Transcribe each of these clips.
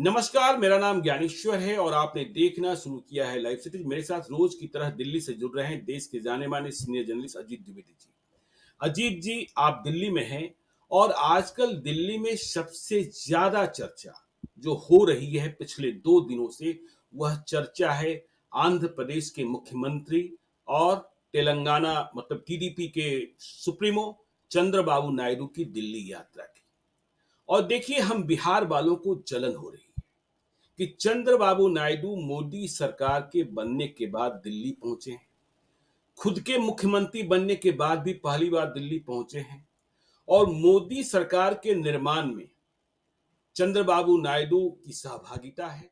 नमस्कार, मेरा नाम ज्ञानेश्वर है और आपने देखना शुरू किया है लाइव सिटीज। मेरे साथ रोज की तरह दिल्ली से जुड़ रहे हैं देश के जाने माने सीनियर जर्नलिस्ट अजीत द्विवेदी जी। अजीत जी, आप दिल्ली में हैं और आजकल दिल्ली में सबसे ज्यादा चर्चा जो हो रही है पिछले 2 दिनों से, वह चर्चा है आंध्र प्रदेश के मुख्यमंत्री और तेलंगाना मतलब टीडीपी के सुप्रीमो चंद्रबाबू नायडू की दिल्ली यात्रा की। और देखिए, हम बिहार वालों को जलन हो रही है कि चंद्रबाबू नायडू मोदी सरकार के बनने के बाद दिल्ली पहुंचे हैं। खुद के मुख्यमंत्री बनने के बाद भी पहली बार दिल्ली पहुंचे हैं और मोदी सरकार के निर्माण में चंद्रबाबू नायडू की सहभागिता है।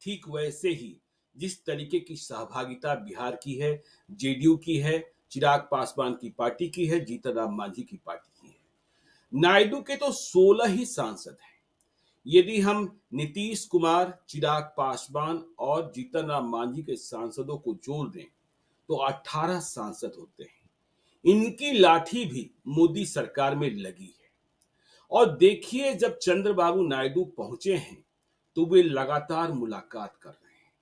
ठीक वैसे ही जिस तरीके की सहभागिता बिहार की है, जेडीयू की है, चिराग पासवान की पार्टी की है, जीतन राम मांझी की पार्टी की है। नायडू के तो 16 ही सांसद हैं। यदि हम नीतीश कुमार, चिराग पासवान और जीतन राम मांझी के सांसदों को जोड़ दें तो 18 सांसद होते हैं। इनकी लाठी भी मोदी सरकार में लगी है। और देखिए, जब चंद्रबाबू नायडू पहुंचे हैं तो वे लगातार मुलाकात कर रहे हैं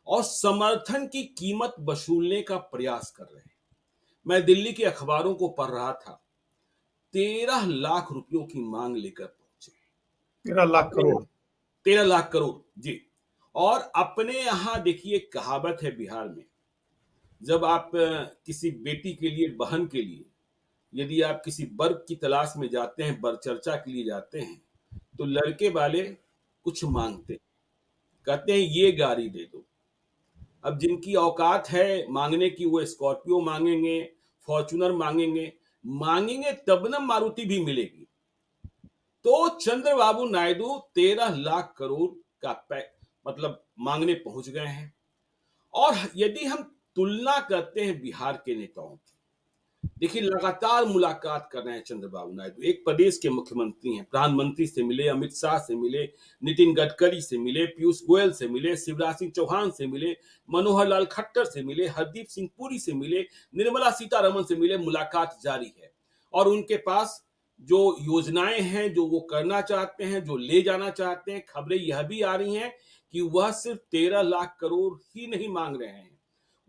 और समर्थन की कीमत वसूलने का प्रयास कर रहे हैं। मैं दिल्ली के अखबारों को पढ़ रहा था, 13 लाख रुपयों की मांग लेकर पहुंचे। 13 लाख करोड़। 13 लाख करोड़ जी। और अपने यहां देखिए, कहावत है बिहार में, जब आप किसी बेटी के लिए, बहन के लिए, यदि आप किसी वर की तलाश में जाते हैं, वर चर्चा के लिए जाते हैं, तो लड़के वाले कुछ मांगते हैं, कहते हैं ये गाड़ी दे दो। अब जिनकी औकात है मांगने की, वो स्कॉर्पियो मांगेंगे, फॉर्च्यूनर मांगेंगे। मांगेंगे तब न मारुति भी मिलेगी। तो चंद्रबाबू नायडू 13 लाख करोड़ का मतलब मांगने पहुंच गए हैं। और यदि हम तुलना करते हैं बिहार के नेताओं की, देखिए लगातार मुलाकात कर रहे हैं चंद्रबाबू नायडू। एक प्रदेश के मुख्यमंत्री हैं, प्रधानमंत्री से मिले, अमित शाह से मिले, नितिन गडकरी से मिले, पीयूष गोयल से मिले, शिवराज सिंह चौहान से मिले, मनोहर लाल खट्टर से मिले, हरदीप सिंह पुरी से मिले, निर्मला सीतारमन से मिले। मुलाकात जारी है और उनके पास जो योजनाएं हैं, जो वो करना चाहते हैं, जो ले जाना चाहते हैं, खबरें यह भी आ रही हैं कि वह सिर्फ 13 लाख करोड़ ही नहीं मांग रहे हैं,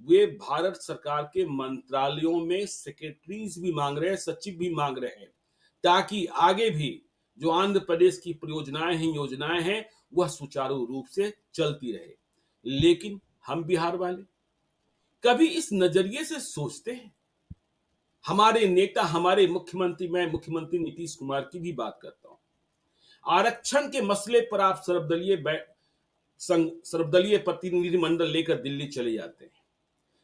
वे भारत सरकार के मंत्रालयों में सेक्रेटरीज भी मांग रहे हैं, सचिव भी मांग रहे हैं, ताकि आगे भी जो आंध्र प्रदेश की परियोजनाएं हैं, योजनाएं हैं, वह सुचारू रूप से चलती रहे। लेकिन हम बिहार वाले कभी इस नजरिए से सोचते हैं? हमारे नेता, हमारे मुख्यमंत्री, मैं मुख्यमंत्री नीतीश कुमार की भी बात करता हूं, आरक्षण के मसले पर आप सर्वदलीय प्रतिनिधिमंडल लेकर दिल्ली चले जाते हैं,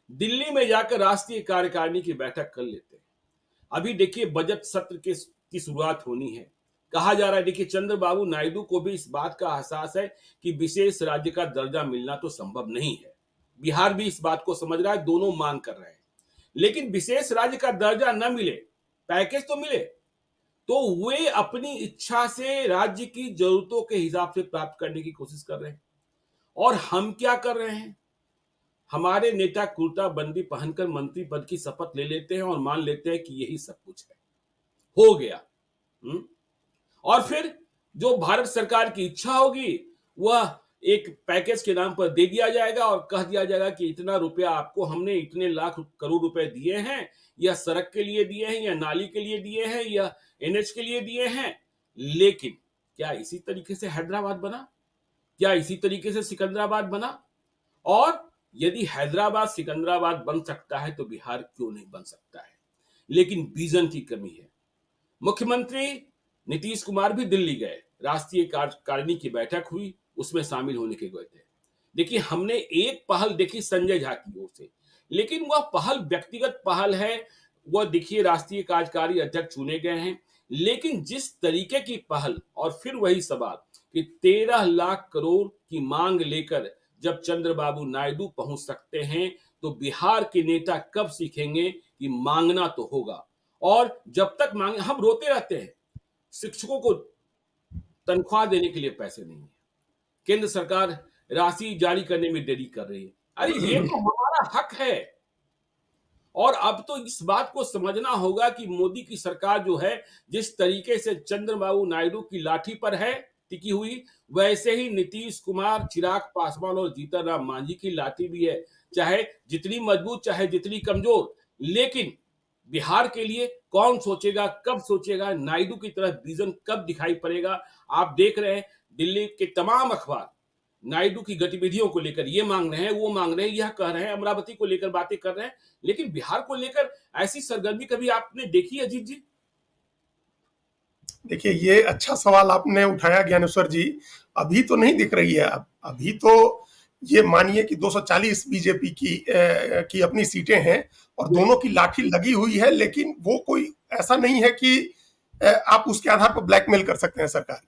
दिल्ली में जाकर राष्ट्रीय कार्यकारिणी की बैठक कर लेते हैं। अभी देखिए, बजट सत्र की शुरुआत होनी है। कहा जा रहा है, देखिए चंद्रबाबू नायडू को भी इस बात का एहसास है कि विशेष राज्य का दर्जा मिलना तो संभव नहीं है। बिहार भी इस बात को समझ रहा है, दोनों मांग कर रहे हैं। लेकिन विशेष राज्य का दर्जा न मिले, पैकेज तो मिले, तो वे अपनी इच्छा से राज्य की जरूरतों के हिसाब से प्राप्त करने की कोशिश कर रहे हैं। और हम क्या कर रहे हैं? हमारे नेता कुर्ता बंदी पहनकर मंत्री पद की शपथ ले लेते हैं और मान लेते हैं कि यही सब कुछ है, हो गया। और फिर जो भारत सरकार की इच्छा होगी, वह एक पैकेज के नाम पर दे दिया जाएगा और कह दिया जाएगा कि इतना रुपया आपको हमने, इतने लाख करोड़ रुपए दिए हैं, या सड़क के लिए दिए हैं, या नाली के लिए दिए हैं, या एनएच के लिए दिए हैं। लेकिन क्या इसी तरीके से हैदराबाद बना? क्या इसी तरीके से सिकंदराबाद बना? और यदि हैदराबाद सिकंदराबाद बन सकता है तो बिहार क्यों नहीं बन सकता है? लेकिन विजन की कमी है। मुख्यमंत्री नीतीश कुमार भी दिल्ली गए, राष्ट्रीय कार्यकारिणी की बैठक हुई, उसमें शामिल होने के गए थे। देखिए, हमने एक पहल देखी संजय झा की ओर से, लेकिन वह पहल व्यक्तिगत पहल है। वह देखिए, राष्ट्रीय कार्यकारी अध्यक्ष चुने गए हैं, लेकिन जिस तरीके की पहल, और फिर वही सवाल कि 13 लाख करोड़ की मांग लेकर जब चंद्रबाबू नायडू पहुंच सकते हैं, तो बिहार के नेता कब सीखेंगे कि मांगना तो होगा। और जब तक मांगे, हम रोते रहते हैं, शिक्षकों को तनख्वाह देने के लिए पैसे नहीं है, केंद्र सरकार राशि जारी करने में देरी कर रही है। अरे ये तो हमारा हक है। और अब तो इस बात को समझना होगा कि मोदी की सरकार जो है, जिस तरीके से चंद्रबाबू नायडू की लाठी पर है, टिकी हुई, वैसे ही नीतीश कुमार, चिराग पासवान और जीतन राम मांझी की लाठी भी है, चाहे जितनी मजबूत, चाहे जितनी कमजोर, लेकिन बिहार के लिए कौन सोचेगा, कब सोचेगा, नायडू की तरह विजन कब दिखाई पड़ेगा। आप देख रहे हैं दिल्ली के तमाम अखबार नायडू की गतिविधियों को लेकर ये मांग रहे हैं, वो मांग रहे हैं, यह कह रहे हैं, अमरावती को लेकर बातें कर रहे हैं, लेकिन बिहार को लेकर ऐसी सरगर्मी कभी आपने देखी है, अजीत जी? देखिए, ये अच्छा सवाल आपने उठाया ज्ञानेश्वर जी। अभी तो नहीं दिख रही है। अब अभी तो ये मानिए कि 240 बीजेपी की अपनी सीटें हैं और दोनों की लाठी लगी हुई है, लेकिन वो कोई ऐसा नहीं है कि आप उसके आधार पर ब्लैकमेल कर सकते हैं सरकार।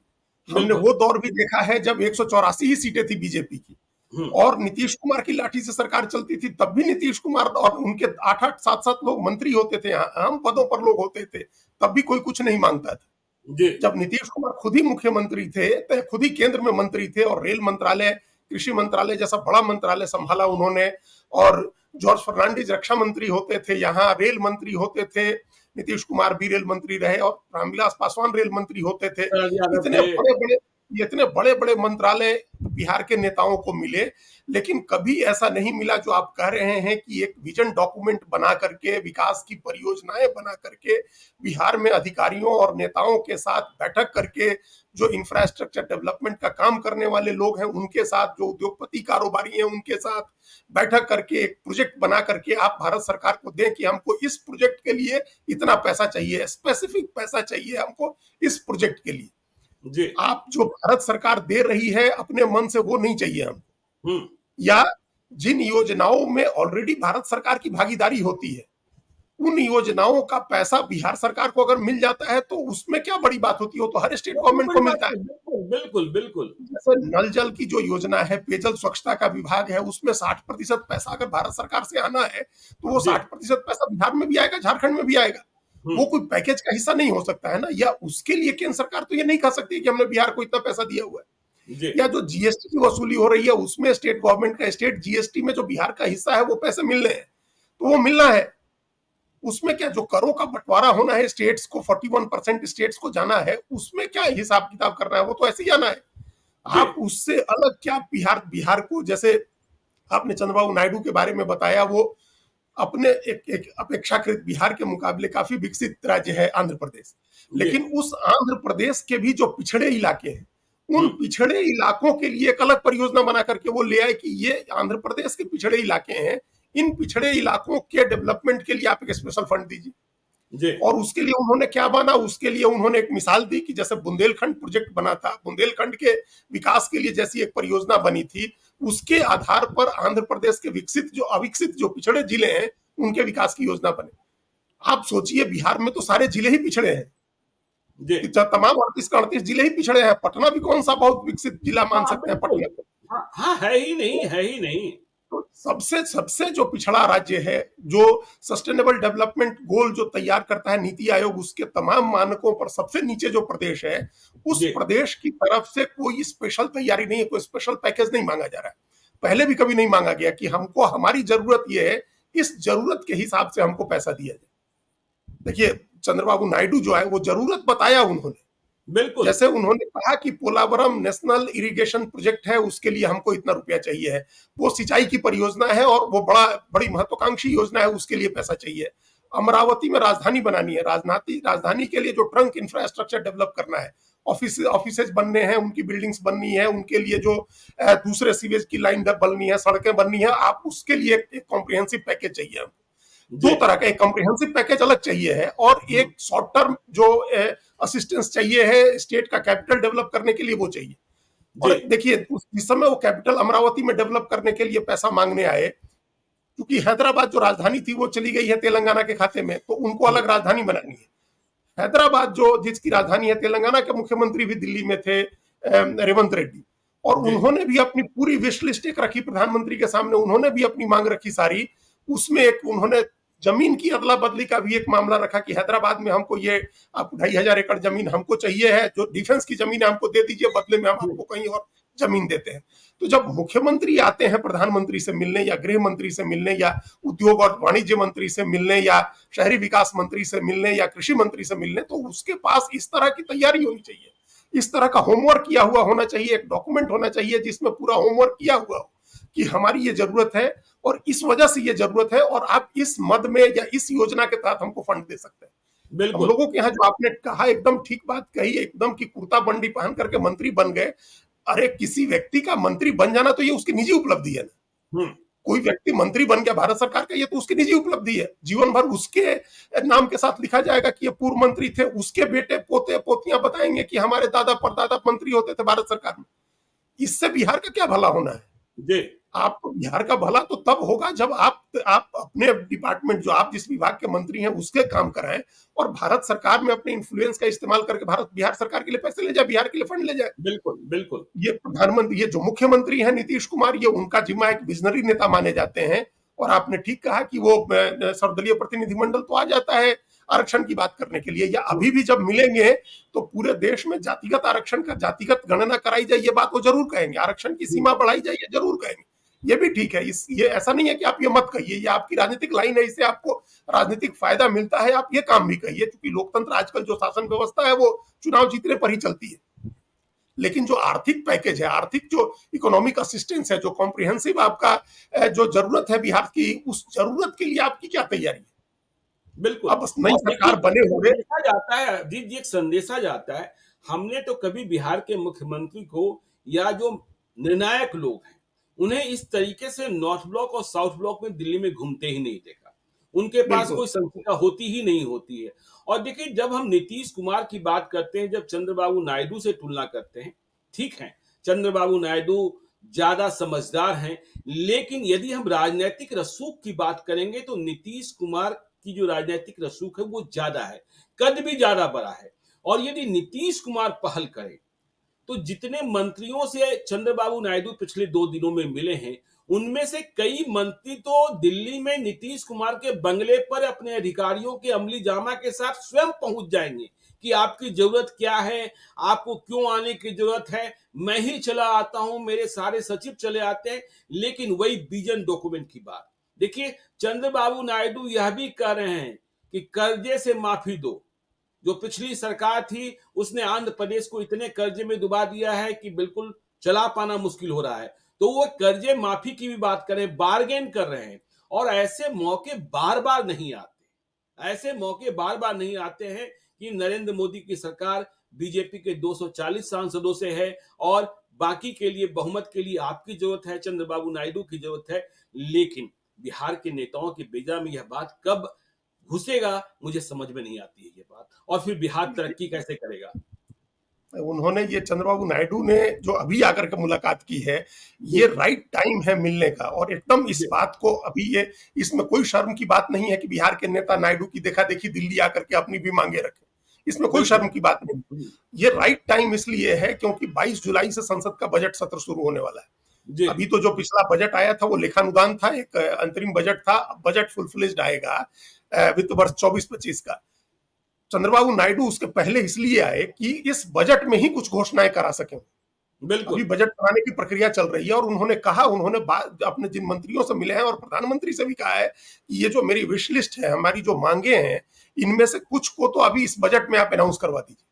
हमने बिल्कुल। वो दौर भी देखा है जब 184 ही सीटें थी बीजेपी की हम्म। और नीतीश कुमार की लाठी से सरकार चलती थी। तब भी नीतीश कुमार और उनके 8-8, 7-7 लोग मंत्री होते थे, अहम पदों पर लोग होते थे, तब भी कोई कुछ नहीं मांगता था। जी। जब नीतीश कुमार खुद ही मुख्यमंत्री थे, तो खुद ही केंद्र में मंत्री थे और रेल मंत्रालय, कृषि मंत्रालय जैसा बड़ा मंत्रालय संभाला उन्होंने, और जॉर्ज फर्नांडिस रक्षा मंत्री होते थे, यहाँ रेल मंत्री होते थे, नीतीश कुमार भी रेल मंत्री रहे और रामविलास पासवान रेल मंत्री होते थे। शरद यादव इतने थे। बड़े बड़े इतने बड़े बड़े मंत्रालय बिहार के नेताओं को मिले, लेकिन कभी ऐसा नहीं मिला जो आप कह रहे हैं कि एक विजन डॉक्यूमेंट बना करके, विकास की परियोजनाएं बना करके, बिहार में अधिकारियों और नेताओं के साथ बैठक करके, जो इंफ्रास्ट्रक्चर डेवलपमेंट का काम करने वाले लोग हैं उनके साथ, जो उद्योगपति कारोबारी हैं उनके साथ बैठक करके एक प्रोजेक्ट बना करके आप भारत सरकार को दें कि हमको इस प्रोजेक्ट के लिए इतना पैसा चाहिए, स्पेसिफिक पैसा चाहिए हमको इस प्रोजेक्ट के लिए। जी। आप जो भारत सरकार दे रही है अपने मन से, वो नहीं चाहिए हमको। हम्म। या जिन योजनाओं में ऑलरेडी भारत सरकार की भागीदारी होती है, उन योजनाओं का पैसा बिहार सरकार को अगर मिल जाता है तो उसमें क्या बड़ी बात होती है, वो तो हर स्टेट गवर्नमेंट को मिलता है। बिल्कुल बिल्कुल बिल्कुल। जैसे नल जल की जो योजना है, पेयजल स्वच्छता का विभाग है, उसमें 60% पैसा अगर भारत सरकार से आना है तो वो जी। 60% पैसा बिहार में भी आएगा, झारखंड में भी आएगा। वो कोई पैकेज का हिस्सा नहीं हो सकता है ना। या उसके लिए केंद्र सरकार तो ये नहीं कह सकती कि हमने बिहार को इतना पैसा दिया हुआ है। जी। या जो जीएसटी की वसूली हो रही है उसमें स्टेट गवर्नमेंट का स्टेट जीएसटी में जो बिहार का हिस्सा है वो पैसे मिलने हैं, तो वो मिलना है। उसमें क्या जो करों का बंटवारा होना है स्टेट्स को, 41% स्टेट्स को जाना है, उसमें क्या हिसाब किताब करना है, वो तो ऐसे ही आना है। आप उससे अलग क्या बिहार को, जैसे आपने चंद्रबाबू नायडू के बारे में बताया, वो अपने एक अपेक्षाकृत बिहार के मुकाबले काफी विकसित राज्य है आंध्र प्रदेश, लेकिन उस आंध्र प्रदेश के भी जो पिछड़े इलाके हैं, उन पिछड़े इलाकों के लिए एक अलग परियोजना बना करके वो ले आए कि ये आंध्र प्रदेश के पिछड़े इलाके हैं, इन पिछड़े इलाकों के डेवलपमेंट के लिए आप एक स्पेशल फंड दीजिए। और उसके लिए उन्होंने क्या बना, उसके लिए उन्होंने एक मिसाल दी कि जैसे बुंदेलखंड प्रोजेक्ट बना था, बुंदेलखंड के विकास के लिए जैसी एक परियोजना बनी थी, उसके आधार पर आंध्र प्रदेश के अविकसित जो पिछड़े जिले हैं उनके विकास की योजना बने। आप सोचिए, बिहार में तो सारे जिले ही पिछड़े हैं, तमाम 38 जिले ही पिछड़े हैं। पटना भी कौन सा बहुत विकसित जिला मान सकते हैं पटना को? हाँ, है ही नहीं, है ही नहीं। तो सबसे जो पिछड़ा राज्य है, जो सस्टेनेबल डेवलपमेंट गोल जो तैयार करता है नीति आयोग, उसके तमाम मानकों पर सबसे नीचे जो प्रदेश है, उस प्रदेश की तरफ से कोई स्पेशल तैयारी नहीं है, कोई स्पेशल पैकेज नहीं मांगा जा रहा है। पहले भी कभी नहीं मांगा गया कि हमको, हमारी जरूरत यह है, इस जरूरत के हिसाब से हमको पैसा दिया जाए। देखिए, चंद्रबाबू नायडू जो है वो जरूरत बताया उन्होंने, बिल्कुल। जैसे उन्होंने कहा कि पोलावरम नेशनल इरिगेशन प्रोजेक्ट है, उसके लिए हमको इतना रुपया चाहिए है, वो सिंचाई की परियोजना है और वो बड़ी महत्वाकांक्षी योजना है, उसके लिए पैसा चाहिए। अमरावती में राजधानी बनानी है, राजधानी के लिए जो ट्रंक इंफ्रास्ट्रक्चर डेवलप करना है, ऑफिसेज बनने हैं, उनकी बिल्डिंग्स बननी है, उनके लिए जो दूसरे सीवेज की लाइन बननी है, सड़कें बननी है, आप उसके लिए एक कॉम्प्रिहेंसिव पैकेज चाहिए हमको। दो तरह का एक कॉम्प्रिहेंसिव पैकेज अलग चाहिए है और एक शॉर्ट टर्म जो असिस्टेंस चाहिए है स्टेट का कैपिटल डेवलप करने के लिए, वो चाहिए। और देखिए, जिस समय वो कैपिटल अमरावती में डेवलप करने के लिए पैसा मांगने आए, क्योंकि हैदराबाद जो राजधानी थी वो चली गई है तेलंगाना के खाते में, तो उनको अलग राजधानी बनानी है। हैदराबाद जिसकी राजधानी है, तेलंगाना के मुख्यमंत्री भी दिल्ली में थे, रेवंत रेड्डी, और उन्होंने भी अपनी पूरी विश लिस्ट एक रखी प्रधानमंत्री के सामने, उन्होंने भी अपनी मांग रखी सारी। उसमें एक उन्होंने जमीन की अदला बदली का भी एक मामला रखा कि हैदराबाद में हमको ये, आप 2500 एकड़ जमीन हमको चाहिए है, जो डिफेंस की जमीन है हमको दे दीजिए, बदले में हम आपको कहीं और जमीन देते हैं। तो जब मुख्यमंत्री आते हैं प्रधानमंत्री से मिलने, या गृह मंत्री से मिलने, या उद्योग और वाणिज्य मंत्री से मिलने, या शहरी विकास मंत्री से मिलने, या कृषि मंत्री से मिलने, तो उसके पास इस तरह की तैयारी होनी चाहिए। इस तरह का होमवर्क किया हुआ होना चाहिए, एक डॉक्यूमेंट होना चाहिए जिसमें पूरा होमवर्क किया हुआ हो कि हमारी ये जरूरत है और इस वजह से ये जरूरत है और आप इस मद में या इस योजना के तहत हमको फंड दे सकते हैं। हम बिल्कुल। लोगों के यहाँ जो आपने कहा एकदम ठीक बात कही, एकदम की कुर्ता बंडी पहन करके मंत्री बन गए। अरे किसी व्यक्ति का मंत्री बन जाना तो ये उसकी निजी उपलब्धि है ना। हम्म। कोई व्यक्ति मंत्री बन गया भारत सरकार का, ये तो उसकी निजी उपलब्धि है, जीवन भर उसके नाम के साथ लिखा जाएगा कि ये पूर्व मंत्री थे, उसके बेटे पोते पोतियां बताएंगे कि हमारे दादा परदादा मंत्री होते थे भारत सरकार में। इससे बिहार का क्या भला होना है? जी। आप बिहार का भला तो तब होगा जब आप अपने डिपार्टमेंट, जो आप जिस विभाग के मंत्री हैं उसके काम कराएं और भारत सरकार में अपने इन्फ्लुएंस का इस्तेमाल करके बिहार सरकार के लिए पैसे ले जाए, बिहार के लिए फंड ले जाए। बिल्कुल बिल्कुल। ये प्रधानमंत्री, ये जो मुख्यमंत्री हैं नीतीश कुमार, ये उनका जिम्मा एक विजनरी नेता माने जाते हैं। और आपने ठीक कहा कि वो सर्वदलीय प्रतिनिधिमंडल तो आ जाता है आरक्षण की बात करने के लिए, या अभी भी जब मिलेंगे तो पूरे देश में जातिगत आरक्षण का, जातिगत गणना कराई जाए, ये बात वो जरूर कहेंगे, आरक्षण की सीमा बढ़ाई जाए, ये जरूर कहेंगे। ये भी ठीक है, ये ऐसा नहीं है कि आप ये मत कहिए, ये आपकी राजनीतिक लाइन है, इससे आपको राजनीतिक फायदा मिलता है, आप ये काम भी कहिए, क्योंकि लोकतंत्र आजकल जो शासन व्यवस्था है वो चुनाव जीतने पर ही चलती है। लेकिन जो आर्थिक पैकेज है, आर्थिक जो इकोनॉमिक असिस्टेंस है, जो कॉम्प्रिहेंसिव आपका जो जरूरत है बिहार की, उस जरूरत के लिए आपकी क्या तैयारी है? बिल्कुल। अब नई और सरकार देखिए, बने हुए, संदेशा जाता है जी, जी, एक संदेशा जाता है। हमने तो कभी बिहार के मुख्यमंत्री को या जो निर्णायक लोग हैं, उन्हें इस तरीके से नॉर्थ ब्लॉक और साउथ ब्लॉक में दिल्ली में घूमते ही नहीं देखा। उनके पास बिल्कुल कोई संख्या होती ही नहीं होती है। और देखिए, जब हम नीतीश कुमार की बात करते हैं, जब चंद्रबाबू नायडू से तुलना करते हैं, ठीक है, चंद्रबाबू नायडू ज्यादा समझदार हैं, लेकिन यदि हम राजनीतिक रसूख की बात करेंगे तो नीतीश कुमार की जो राजनीतिक रसूख है वो ज्यादा है, कद भी ज्यादा बड़ा है। और यदि नीतीश कुमार पहल करे तो जितने मंत्रियों से चंद्रबाबू नायडू पिछले 2 दिनों में मिले हैं, उनमें से कई मंत्री तो दिल्ली में नीतीश कुमार के बंगले पर अपने अधिकारियों के अमली जामा के साथ स्वयं पहुंच जाएंगे कि आपकी जरूरत क्या है, आपको क्यों आने की जरूरत है, मैं ही चला आता हूं, मेरे सारे सचिव चले आते हैं। लेकिन वही विजन डॉक्यूमेंट की बात देखिए, चंद्रबाबू नायडू यह भी कह रहे हैं कि कर्जे से माफी दो। जो पिछली सरकार थी उसने आंध्र प्रदेश को इतने कर्जे में डुबा दिया है कि बिल्कुल चला पाना मुश्किल हो रहा है। तो वो कर्जे माफी की भी बात करें, बार्गेन कर रहे हैं। और ऐसे मौके बार बार नहीं आते, ऐसे मौके बार बार नहीं आते हैं कि नरेंद्र मोदी की सरकार बीजेपी के 240 सांसदों से है और बाकी के लिए बहुमत के लिए आपकी जरूरत है, चंद्रबाबू नायडू की जरूरत है। लेकिन बिहार के नेताओं के बेजा में यह बात कब घुसेगा मुझे समझ में नहीं आती है ये बात। और फिर बिहार तरक्की कैसे करेगा? उन्होंने, ये चंद्रबाबू नायडू ने जो अभी आकर के मुलाकात की है, ये राइट टाइम है मिलने का। और एकदम इस बात को अभी, ये इसमें कोई शर्म की बात नहीं है कि बिहार के नेता नायडू की देखा देखी दिल्ली आकर के अपनी भी मांगे रखे, इसमें कोई शर्म की बात नहीं। ये राइट टाइम इसलिए है क्योंकि 22 जुलाई से संसद का बजट सत्र शुरू होने वाला है। अभी तो जो पिछला बजट आया था वो लेखानुदान था, एक अंतरिम बजट था। बजट फुल फ्लेज्ड आएगा वित्त वर्ष 24-25 का। चंद्रबाबू नायडू उसके पहले इसलिए आए कि इस बजट में ही कुछ घोषणाएं करा सकें। बिल्कुल। अभी बजट बनाने की प्रक्रिया चल रही है और उन्होंने कहा, उन्होंने अपने जिन मंत्रियों से मिले हैं और प्रधानमंत्री से भी कहा है कि ये जो मेरी विश लिस्ट है, हमारी जो मांगे हैं, इनमें से कुछ को तो अभी इस बजट में आप अनाउंस करवा दीजिए।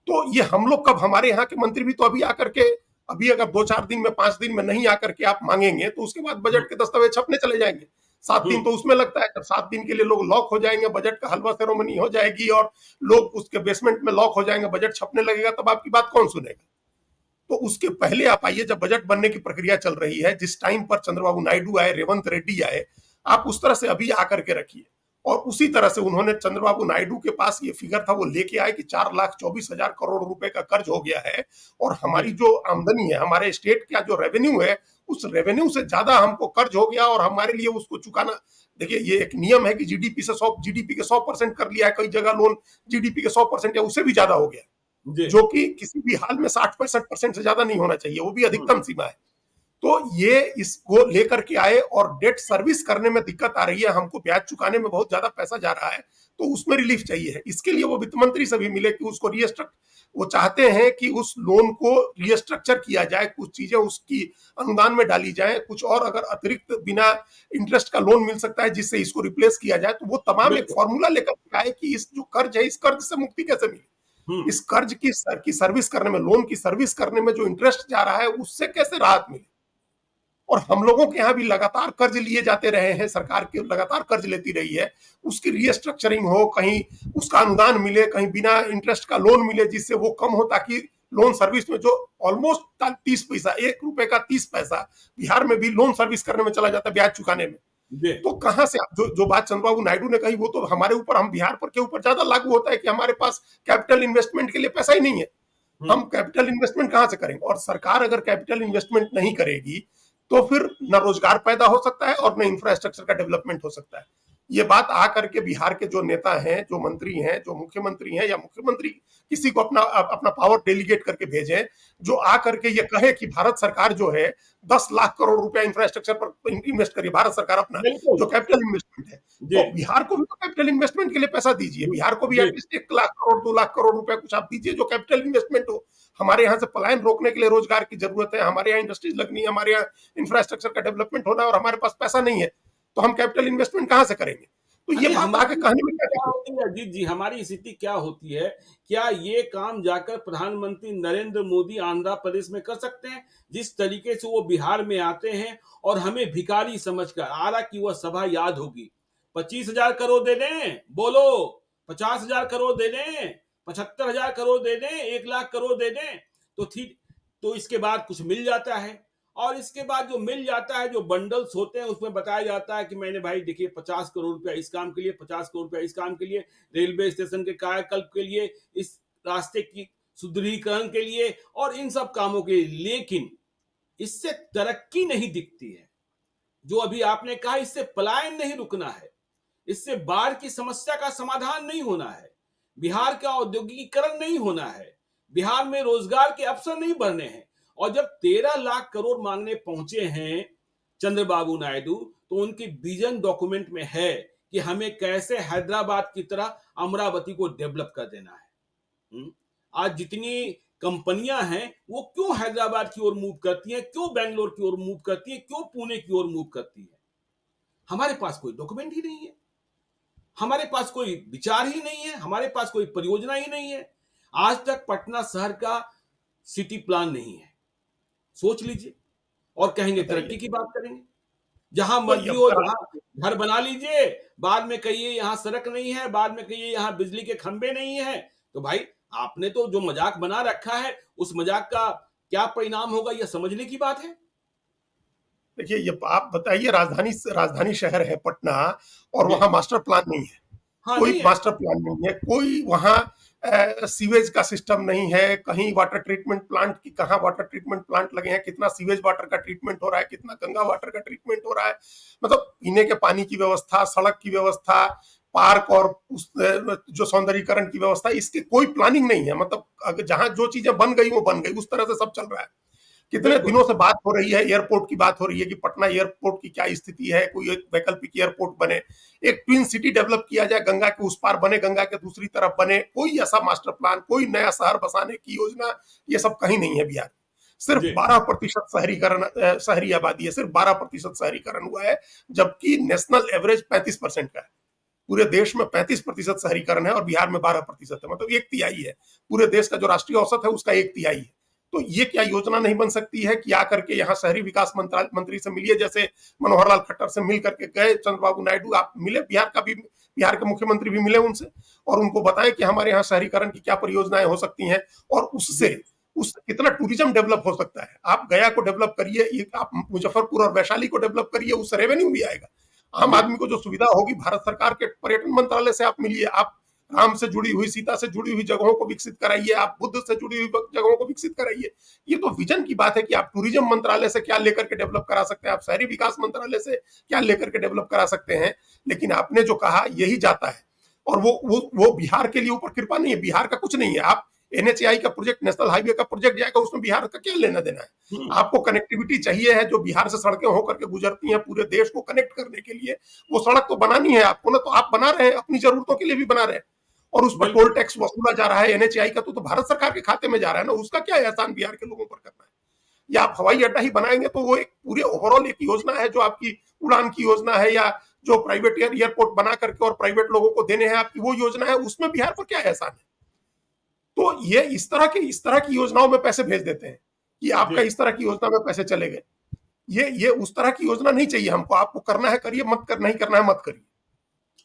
तो ये हम लोग कब, हमारे यहाँ के मंत्री भी तो अभी आकर के, अभी अगर 2-4 दिन में, 5 दिन में नहीं आकर के आप मांगेंगे तो उसके बाद बजट के दस्तावेज छपने चले जाएंगे। 7 दिन तो उसमें लगता है। जब 7 दिन के लिए लोग लॉक हो जाएंगे, बजट का हलवा सेरेमनी हो जाएगी और लोग उसके बेसमेंट में लॉक हो जाएंगे, बजट छपने लगेगा, तब आपकी बात कौन सुनेगा? तो उसके पहले आप आइए, जब बजट बनने की प्रक्रिया चल रही है, जिस टाइम पर चंद्रबाबू नायडू आए, रेवंत रेड्डी आए, आप उस तरह से अभी आकर के रखिए। और उसी तरह से उन्होंने, चंद्रबाबू नायडू के पास ये फिगर था, वो लेके आए कि 4,24,000 करोड़ रुपए का कर्ज हो गया है और हमारी जो आमदनी है, हमारे स्टेट का जो रेवेन्यू है, उस रेवेन्यू से ज्यादा हमको कर्ज हो गया और हमारे लिए उसको चुकाना। देखिए, ये एक नियम है कि जीडीपी के 100% कर लिया है, कई जगह लोन जीडीपी के 100% या उससे भी ज्यादा हो गया, जो कि किसी भी हाल में 60-65% से ज्यादा नहीं होना चाहिए, वो भी अधिकतम सीमा है। तो ये इसको लेकर के आए और डेट सर्विस करने में दिक्कत आ रही है, हमको ब्याज चुकाने में बहुत ज्यादा पैसा जा रहा है, तो उसमें रिलीफ चाहिए है। इसके लिए वो वित्त मंत्री से भी मिले कि उसको वो चाहते हैं कि उस लोन को रिस्ट्रक्चर किया जाए, कुछ चीजें उसकी अनुदान में डाली जाए, कुछ और अगर अतिरिक्त बिना इंटरेस्ट का लोन मिल सकता है जिससे इसको रिप्लेस किया जाए, तो वो तमाम एक फॉर्मूला लेकर के आए कि इस जो कर्ज है, इस कर्ज से मुक्ति कैसे मिले। इस कर्ज की सर्विस करने में, लोन की सर्विस करने में जो इंटरेस्ट जा रहा है, उससे कैसे राहत मिले? और हम लोगों के यहाँ भी लगातार कर्ज लिए जाते रहे हैं, सरकार के लगातार कर्ज लेती रही है, उसकी रीस्ट्रक्चरिंग हो, कहीं उसका अनुदान मिले, कहीं बिना इंटरेस्ट का लोन मिले जिससे वो कम हो, ताकि लोन सर्विस में जो ऑलमोस्ट 30 पैसा, 1 रुपए का 30 पैसा बिहार में भी लोन सर्विस करने में चला जाता है, ब्याज चुकाने में। जी तो कहां से जो बात चंद्रबाबू नायडू ने कही, वो तो हमारे ऊपर, हम बिहार पर के ऊपर ज्यादा लागू होता है कि हमारे पास कैपिटल इन्वेस्टमेंट के लिए पैसा ही नहीं है। हम कैपिटल इन्वेस्टमेंट कहां से करेंगे? और सरकार अगर कैपिटल इन्वेस्टमेंट नहीं करेगी तो फिर न रोजगार पैदा हो सकता है और न इंफ्रास्ट्रक्चर का डेवलपमेंट हो सकता है। ये बात आकर के बिहार के जो नेता हैं, जो मंत्री हैं, जो मुख्यमंत्री हैं, या मुख्यमंत्री किसी को अपना अपना पावर डेलीगेट करके भेजें, जो आकर के ये कहे कि भारत सरकार जो है 10 लाख करोड़ रुपया इंफ्रास्ट्रक्चर पर इन्वेस्ट करिए, भारत सरकार अपना बिल्कुल जो कैपिटल इन्वेस्टमेंट है, जी तो बिहार को भी तो कैपिटल इन्वेस्टमेंट के लिए पैसा दीजिए। बिहार को भी जी एटलीस्ट 1 लाख करोड़ 2 लाख करोड़ रुपया कुछ आप दीजिए जो कैपिटल इन्वेस्टमेंट हो। हमारे यहाँ से पलायन रोकने के लिए रोजगार की जरूरत है, हमारे यहाँ इंडस्ट्रीज लगनी है, हमारे यहाँ इंफ्रास्ट्रक्चर का डेवलपमेंट होना है, और हमारे पास पैसा नहीं है, तो हम कैपिटल इन्वेस्टमेंट कहां से करेंगे? तो ये अरे बात आगे हमारी कहने में स्थिति क्या क्या दिक्कत? होती है अजीत जी, हमारी स्थिति क्या होती है? क्या ये काम जाकर प्रधानमंत्री नरेंद्र मोदी आंध्र प्रदेश में कर सकते हैं? जिस तरीके से वो बिहार में आते हैं और हमें भिखारी समझकर, आरा की वह सभा याद होगी, 25,000 करोड़ दे दें, बोलो 50,000 करोड़ दे दें, 75,000 करोड़ दे दें, 1 लाख करोड़ दे दें, तो ठीक, तो इसके बाद कुछ मिल जाता है। और इसके बाद जो मिल जाता है, जो बंडल्स होते हैं, उसमें बताया जाता है कि मैंने भाई देखिए 50 करोड़ रुपया इस काम के लिए, 50 करोड़ रुपया इस काम के लिए, रेलवे स्टेशन के कायाकल्प के लिए, इस रास्ते की सुदृढ़ीकरण के लिए और इन सब कामों के लिए। लेकिन इससे तरक्की नहीं दिखती है। जो अभी आपने कहा, इससे पलायन नहीं रुकना है, इससे बाढ़ की समस्या का समाधान नहीं होना है, बिहार का औद्योगिकीकरण नहीं होना है, बिहार में रोजगार के अवसर नहीं बढ़ने हैं। और जब 13 लाख करोड़ मांगने पहुंचे हैं चंद्रबाबू नायडू, तो उनकी विजन डॉक्यूमेंट में है कि हमें कैसे हैदराबाद की तरह अमरावती को डेवलप कर देना है। आज जितनी कंपनियां हैं वो क्यों हैदराबाद की ओर मूव करती हैं, क्यों बेंगलोर की ओर मूव करती हैं, क्यों पुणे की ओर मूव करती है? हमारे पास कोई डॉक्यूमेंट ही नहीं है, हमारे पास कोई विचार ही नहीं है, हमारे पास कोई परियोजना ही नहीं है। आज तक पटना शहर का सिटी प्लान नहीं है। सोच लीजिए, और कहेंगे तरक्की बताइए। की बात करेंगे। जहां वही मर्जी अब हो, करा, जहां घर बना लीजिए, बाद में कहिए यहां सड़क नहीं है, बाद में कहिए यहां बिजली के खंभे नहीं है। तो भाई, आपने तो जो मजाक बना रखा है, उस मजाक का क्या परिणाम होगा, यह समझने की बात है। देखिए, ये आप बताइए, राजधानी राजधानी शहर है पटना, और जी वहां मास्टर प्लान नहीं है, हाँ, कोई नहीं है। मास्टर प्लान नहीं है, कोई वहां सीवेज का सिस्टम नहीं है, कहीं वाटर ट्रीटमेंट प्लांट की, कहाँ वाटर ट्रीटमेंट प्लांट लगे हैं, कितना सीवेज वाटर का ट्रीटमेंट हो रहा है, कितना गंगा वाटर का ट्रीटमेंट हो रहा है, मतलब पीने के पानी की व्यवस्था, सड़क की व्यवस्था, पार्क और उस जो सौंदर्यीकरण की व्यवस्था, इसकी कोई प्लानिंग नहीं है। मतलब जहां जो चीजें बन गई वो बन गई, उस तरह से सब चल रहा है। कितने बिल्कुल दिनों से बात हो रही है, एयरपोर्ट की बात हो रही है कि पटना एयरपोर्ट की क्या स्थिति है, कोई एक वैकल्पिक एयरपोर्ट बने, एक ट्विन सिटी डेवलप किया जाए, गंगा के उस पार बने, गंगा के दूसरी तरफ बने, कोई ऐसा मास्टर प्लान, कोई नया शहर बसाने की योजना, ये सब कहीं नहीं है बिहार। सिर्फ जी 12% शहरीकरण, शहरी आबादी है, सिर्फ 12% शहरीकरण हुआ है, जबकि नेशनल एवरेज 35% का है। पूरे देश में 35% शहरीकरण है और बिहार में 12% है, मतलब 1/3 है। पूरे देश का जो राष्ट्रीय औसत है उसका 1/3 है। तो ये क्या योजना नहीं बन सकती है कि आकर के यहाँ शहरी विकास मंत्री से मिलिए, जैसे मनोहर लाल खट्टर से मिल करके गए चंद्रबाबू नायडू, आप मिले, बिहार के मुख्यमंत्री भी मिले उनसे, और उनको बताएं कि हमारे यहाँ शहरीकरण की क्या परियोजनाएं हो सकती हैं, और जी उससे कितना टूरिज्म डेवलप हो सकता है। आप गया को डेवलप करिए, आप मुजफ्फरपुर और वैशाली को डेवलप करिए, उससे रेवेन्यू भी आएगा। आम जी आदमी को जो सुविधा होगी, भारत सरकार के पर्यटन मंत्रालय से आप मिलिए, आप राम से जुड़ी हुई, सीता से जुड़ी हुई जगहों को विकसित कराइए, आप बुद्ध से जुड़ी हुई जगहों को विकसित कराइए। ये तो विजन की बात है कि आप टूरिज्म मंत्रालय से क्या लेकर के डेवलप करा सकते हैं, आप शहरी विकास मंत्रालय से क्या लेकर के डेवलप करा सकते हैं। लेकिन आपने जो कहा यही जाता है, और वो बिहार के लिए ऊपर कृपा नहीं है, बिहार का कुछ नहीं है। आप एनएचएआई का प्रोजेक्ट, नेशनल हाईवे का प्रोजेक्ट जाएगा, उसमें बिहार का क्या लेना देना है? आपको कनेक्टिविटी चाहिए है, जो बिहार से सड़कें होकर के गुजरती हैं पूरे देश को कनेक्ट करने के लिए, वो सड़क तो बनानी है आपको ना, तो आप बना रहे हैं, अपनी जरूरतों के लिए भी बना रहे हैं, और उस पर बिल्कुल टोल टैक्स वसूला जा रहा है एनएचएआई का, तो भारत सरकार के खाते में जा रहा है ना, उसका क्या एहसान बिहार के लोगों पर करना है? या आप हवाई अड्डा ही बनाएंगे तो वो एक पूरे ओवरऑल एक योजना है, जो आपकी उड़ान की योजना है, या जो प्राइवेट एयरपोर्ट बना करके और प्राइवेट लोगों को देने हैं आपकी वो योजना है, उसमें बिहार पर क्या एहसान है? तो ये इस तरह की योजनाओं में पैसे भेज देते हैं कि आपका जी। इस तरह की योजना में पैसे चले गए। ये उस तरह की योजना नहीं चाहिए हमको। आपको करना है करिए, मत कर नहीं करना है मत करिए।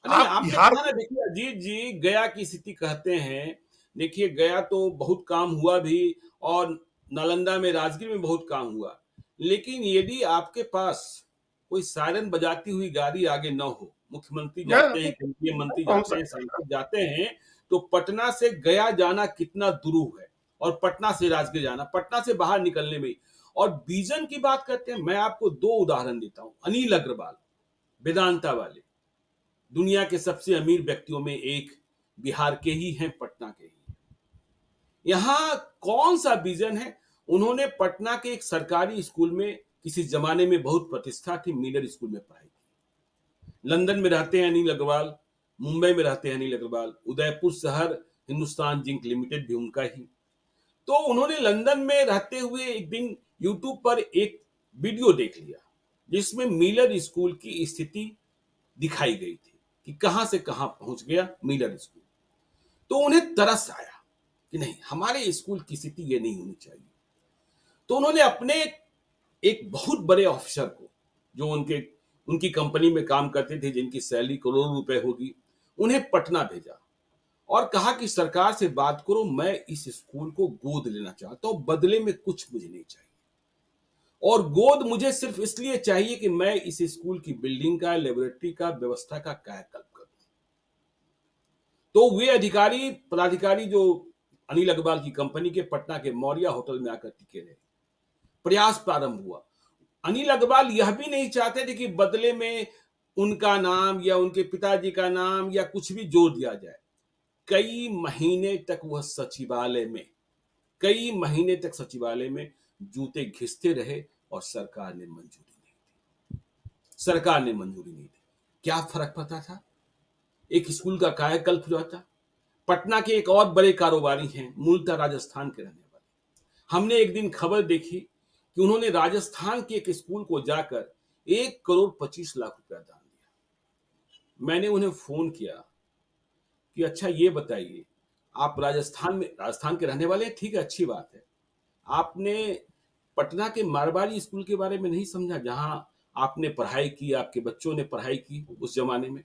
नहीं, आप आपने बिहार कहा ना, देखिए अजीत जी, गया की स्थिति कहते हैं, देखिए गया तो बहुत काम हुआ भी, और नालंदा में, राजगीर में बहुत काम हुआ। लेकिन यदि आपके पास कोई सायरन बजाती हुई गाड़ी आगे न हो, मुख्यमंत्री जाते हैं, केंद्रीय नहीं मंत्री पहुंच जाते हैं, सकते। सांसद जाते हैं, तो पटना से गया जाना कितना दुरूह है, और पटना से राजगीर जाना, पटना से बाहर निकलने में। और विजन की बात करते हैं, मैं आपको 2 उदाहरण देता हूं। अनिल अग्रवाल, वेदांता वाले, दुनिया के सबसे अमीर व्यक्तियों में एक, बिहार के ही हैं, पटना के ही। यहां कौन सा विजन है? उन्होंने पटना के एक सरकारी स्कूल में, किसी जमाने में बहुत प्रतिष्ठा थी, मिलर स्कूल में पढ़ाई की। लंदन में रहते हैं अनिल अग्रवाल, मुंबई में रहते हैं अनिल अग्रवाल, उदयपुर शहर हिंदुस्तान जिंक लिमिटेड भी उनका ही। तो उन्होंने लंदन में रहते हुए एक दिन यूट्यूब पर एक वीडियो देख लिया, जिसमें मिलर स्कूल की स्थिति दिखाई गई थी कि कहां से कहां पहुंच गया मिलर स्कूल। तो उन्हें तरस आया कि नहीं, हमारे स्कूल की स्थिति ये नहीं होनी चाहिए। तो उन्होंने अपने एक बहुत बड़े ऑफिसर को, जो उनकी कंपनी में काम करते थे, जिनकी सैलरी करोड़ों रुपए होगी, उन्हें पटना भेजा और कहा कि सरकार से बात करो, मैं इस स्कूल को गोद लेना चाहता हूं, बदले में कुछ मुझे नहीं चाहिए, और गोद मुझे सिर्फ इसलिए चाहिए कि मैं इस स्कूल की बिल्डिंग का, लेबोरेटरी का, व्यवस्था का कायाकल्प करूं। तो वे अधिकारी पदाधिकारी, जो अनिल अग्रवाल की कंपनी के, पटना के मौर्या होटल में आकर टिके रहे। प्रयास प्रारंभ हुआ। अनिल अग्रवाल यह भी नहीं चाहते थे कि बदले में उनका नाम या उनके पिताजी का नाम या कुछ भी जोड़ दिया जाए। कई महीने तक वह सचिवालय में, कई महीने तक सचिवालय में जूते घिसते रहे, और सरकार ने मंजूरी नहीं दी। सरकार ने मंजूरी नहीं दी। क्या फर्क पड़ता था? एक स्कूल का कायाकल्प हो जाता। पटना के एक और बड़े कारोबारी हैं, मूलतः राजस्थान के रहने वाले। हमने एक दिन खबर देखी कि उन्होंने राजस्थान के एक स्कूल को जाकर 1,25,00,000 दान दिया। मैंने उन्हें फोन किया कि अच्छा ये बताइए, आप राजस्थान के रहने वाले हैं, ठीक है, अच्छी बात है। आपने पटना के मारवाड़ी स्कूल के बारे में नहीं समझा, जहां आपने पढ़ाई की, आपके बच्चों ने पढ़ाई की उस जमाने में?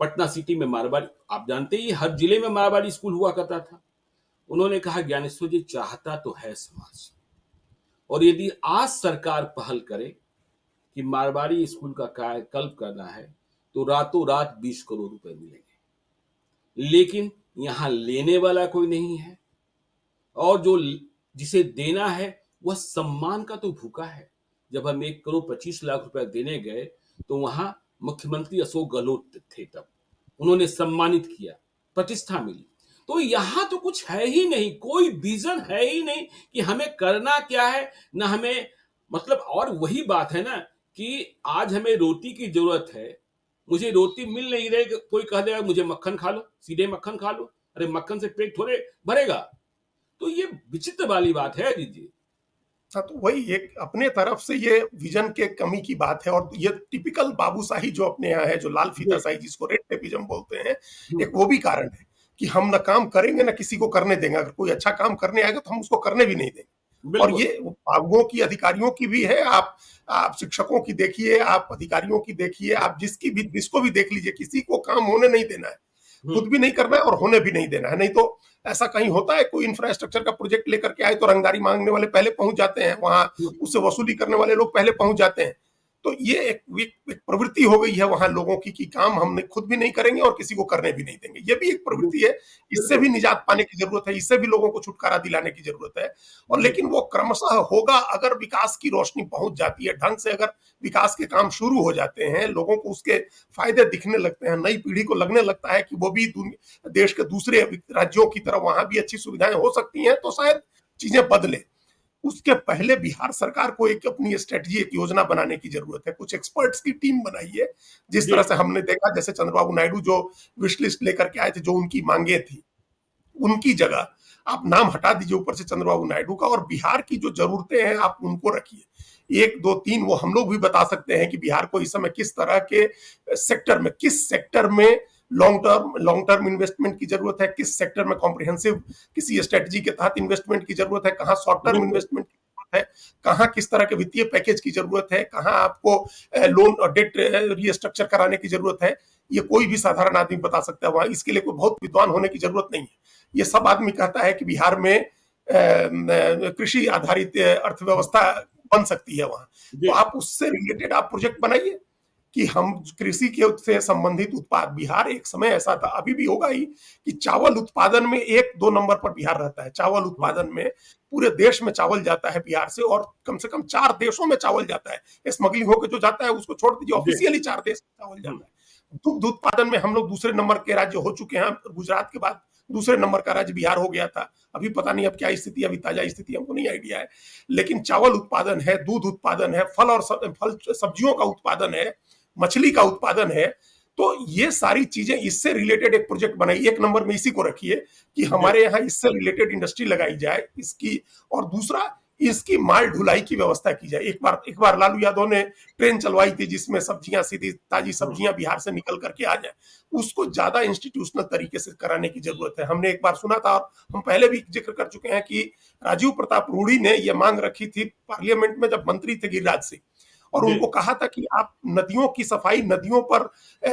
पटना सिटी में मारवाड़ी, आप जानते ही, हर जिले में मारवाड़ी स्कूल हुआ करता था। उन्होंने कहा, ज्ञानेश्वर जी, चाहता तो है समाज, और यदि आज सरकार पहल करे कि मारवाड़ी स्कूल का कायाकल्प करना है, तो रातों रात 20 करोड़ रुपए मिलेंगे। लेकिन यहां लेने वाला कोई नहीं है, और जो जिसे देना है वह सम्मान का तो भूखा है। जब हम 1,25,00,000 रुपए देने गए, तो वहां मुख्यमंत्री अशोक गहलोत थे, तब उन्होंने सम्मानित किया, प्रतिष्ठा मिली। तो यहां तो कुछ है ही नहीं, कोई विजन है ही नहीं कि हमें करना क्या है, ना हमें, मतलब, और वही बात है ना कि आज हमें रोटी की जरूरत है, मुझे रोटी मिल नहीं रही, कोई कह देगा मुझे मक्खन खा लो, सीधे मक्खन खा लो। अरे मक्खन से पेट थोड़े भरेगा। तो ये विचित्र वाली बात है दीजिए। हाँ, तो वही एक अपने तरफ से ये विजन के कमी की बात है। और ये टिपिकल बाबूशाही जो अपने यहाँ है, जो लाल फीता शाही जिसको रेड टेपिज्म बोलते हैं, एक वो भी कारण है कि हम ना काम करेंगे ना किसी को करने देंगे। अगर कोई अच्छा काम करने आएगा तो हम उसको करने भी नहीं देंगे। और बिल्कुल। ये बाबुओं की, अधिकारियों की भी है। आप शिक्षकों की देखिए, आप अधिकारियों की देखिए, आप जिसको भी देख लीजिए, किसी को काम होने नहीं देना है, हम्म। खुद भी नहीं करना है और होने भी नहीं देना है। नहीं तो ऐसा कहीं होता है, कोई इंफ्रास्ट्रक्चर का प्रोजेक्ट लेकर के आए तो रंगदारी मांगने वाले पहले पहुंच जाते हैं वहां, हम्म। उससे वसूली करने वाले लोग पहले पहुंच जाते हैं। तो ये एक प्रवृत्ति हो गई है वहां लोगों की कि काम हम खुद भी नहीं करेंगे और किसी को करने भी नहीं देंगे। ये भी एक प्रवृत्ति है। इससे बिल्कुल। भी निजात पाने की जरूरत है, इससे भी लोगों को छुटकारा दिलाने की जरूरत है। और जी। लेकिन वो क्रमशः होगा अगर विकास की रोशनी पहुंच जाती है ढंग से, अगर विकास के काम शुरू हो जाते हैं, लोगों को उसके फायदे दिखने लगते हैं, नई पीढ़ी को लगने लगता है कि वो भी देश के दूसरे राज्यों की तरह वहां भी अच्छी सुविधाएं हो सकती हैं, तो शायद चीजें बदले। उसके पहले बिहार सरकार को एक अपनी स्ट्रेटजी, एक योजना बनाने की जरूरत है। कुछ एक्सपर्ट्स की टीम बनाई है। जिस जी। तरह से हमने देखा, जैसे चंद्रबाबू नायडू जो विश लिस्ट लेकर के आए थे, जो उनकी मांगे थी, उनकी जगह आप नाम हटा दीजिए ऊपर से चंद्रबाबू नायडू का, और बिहार की जो जरूरतें हैं आप उनको रखिए। 1 2 3 वो हम लोग भी बता सकते हैं कि बिहार को इस समय किस तरह के सेक्टर में, किस सेक्टर में लॉन्ग टर्म इन्वेस्टमेंट की जरूरत है, किस सेक्टर में कॉम्प्रिहेंसिव किसी स्ट्रेटजी के तहत इन्वेस्टमेंट की जरूरत है, कहाँ शॉर्ट टर्म बिल्कुल। इन्वेस्टमेंट की जरूरत है, कहाँ किस तरह के वित्तीय पैकेज की जरूरत है, कहाँ आपको लोन और डेट रीस्ट्रक्चर कराने की जरूरत है, ये कोई भी साधारण आदमी बता सकता है। वहां इसके लिए कोई बहुत विद्वान होने की जरूरत नहीं है। ये सब आदमी कहता है कि बिहार में कृषि आधारित अर्थव्यवस्था बन सकती है वहां। तो जी। आप उससे रिलेटेड आप प्रोजेक्ट बनाइए कि हम कृषि के से संबंधित उत्पाद, बिहार एक समय ऐसा था, अभी भी होगा ही, कि चावल उत्पादन में 1-2 नंबर पर बिहार रहता है। चावल हाँ। उत्पादन में पूरे देश में चावल जाता है बिहार से, और कम से कम 4 देशों में चावल जाता है। स्मगलिंग होकर जो जाता है उसको छोड़ दीजिए, जी। ऑफिशियली 4 देश में चावल हम्म। जाता है। दुग्ध उत्पादन में हम लोग दूसरे नंबर के राज्य हो चुके हैं। गुजरात के बाद दूसरे नंबर का राज्य बिहार हो गया था। अभी पता नहीं अब क्या स्थिति, अभी ताजा स्थिति हमको नहीं आइडिया है। लेकिन चावल उत्पादन है, दूध उत्पादन है, फल सब्जियों का उत्पादन है, मछली का उत्पादन है। तो ये सारी चीजें, इससे रिलेटेड एक प्रोजेक्ट बनाइए, 1 नंबर में इसी को रखिए कि जी। हमारे यहाँ इससे रिलेटेड इंडस्ट्री लगाई जाए इसकी। और दूसरा, इसकी माल ढुलाई की व्यवस्था की जाए। एक बार लालू यादव ने ट्रेन चलवाई थी जिसमें सब्जियां, सीधी ताजी हम्म। सब्जियां बिहार से निकल करके आ जाए। उसको ज्यादा इंस्टीट्यूशनल तरीके से कराने की जरूरत है। हमने एक बार सुना था, और हम पहले भी जिक्र कर चुके हैं, कि राजीव प्रताप रूढ़ी ने यह मांग रखी थी पार्लियामेंट में जब मंत्री थे गिरिराज सिंह, और जी। उनको कहा था कि आप नदियों की सफाई, नदियों पर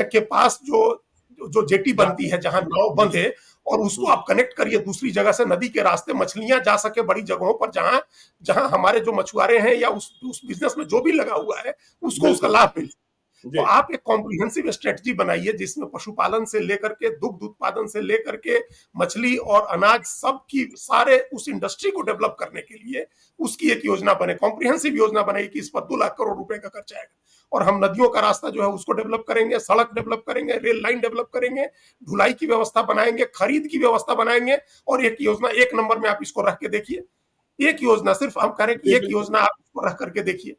के पास जो जो जेटी बनती है, जहां नाव बंद है, और उसको हम्म। आप कनेक्ट करिए दूसरी जगह से, नदी के रास्ते मछलियां जा सके बड़ी जगहों पर, जहां जहां हमारे जो मछुआरे हैं या उस बिजनेस में जो भी लगा हुआ है उसको उसका बिल्कुल। लाभ मिले। तो जी। आप एक कॉम्प्रिहेंसिव स्ट्रेटजी बनाइए जिसमें पशुपालन से लेकर के, दुग्ध उत्पादन से लेकर के, मछली और अनाज, सब की सारे उस इंडस्ट्री को डेवलप करने के लिए उसकी एक योजना बने, कॉम्प्रिहेंसिव योजना बने कि इस पर 2 लाख करोड़ रुपए का खर्च आएगा। और हम नदियों का रास्ता जो है उसको डेवलप करेंगे, सड़क डेवलप करेंगे, रेल लाइन डेवलप करेंगे, ढुलाई की व्यवस्था बनाएंगे, खरीद की व्यवस्था बनाएंगे। और एक योजना 1 नंबर में आप इसको रख के देखिए। एक योजना, सिर्फ हम करें कि जी। एक बिल्कुल। योजना आप इसको रख करके देखिए।